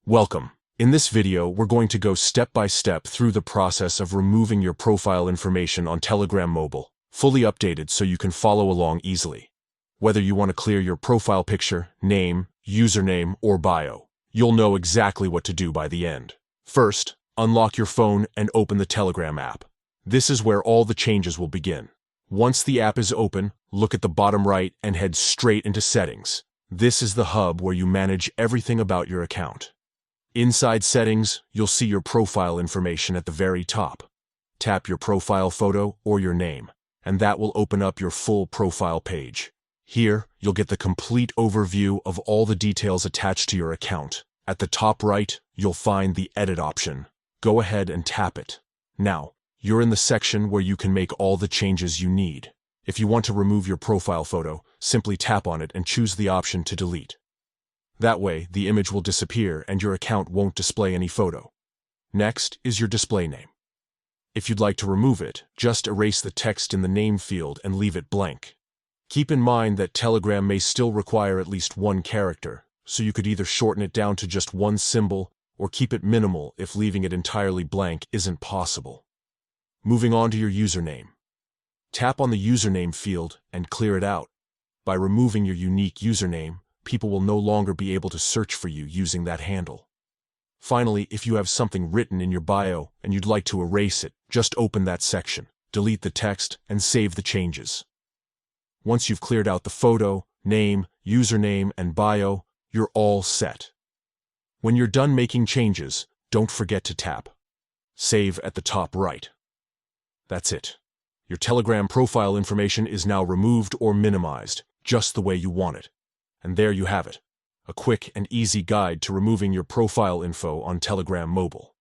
Welcome. In this video, we're going to go step by step through the process of removing your profile information on Telegram Mobile, fully updated so you can follow along easily. Whether you want to clear your profile picture, name, username, or bio, you'll know exactly what to do by the end. First, unlock your phone and open the Telegram app. This is where all the changes will begin. Once the app is open, look at the bottom right and head straight into Settings. This is the hub where you manage everything about your account. Inside Settings, you'll see your profile information at the very top. Tap your profile photo or your name, and that will open up your full profile page. Here, you'll get the complete overview of all the details attached to your account. At the top right, you'll find the Edit option. Go ahead and tap it. Now, you're in the section where you can make all the changes you need. If you want to remove your profile photo, simply tap on it and choose the option to delete. That way, the image will disappear and your account won't display any photo. Next is your display name. If you'd like to remove it, just erase the text in the name field and leave it blank. Keep in mind that Telegram may still require at least one character, so you could either shorten it down to just one symbol or keep it minimal if leaving it entirely blank isn't possible. Moving on to your username. Tap on the username field and clear it out. By removing your unique username, people will no longer be able to search for you using that handle. Finally, if you have something written in your bio and you'd like to erase it, just open that section, delete the text, and save the changes. Once you've cleared out the photo, name, username, and bio, you're all set. When you're done making changes, don't forget to tap Save at the top right. That's it. Your Telegram profile information is now removed or minimized, just the way you want it. And there you have it, a quick and easy guide to removing your profile info on Telegram Mobile.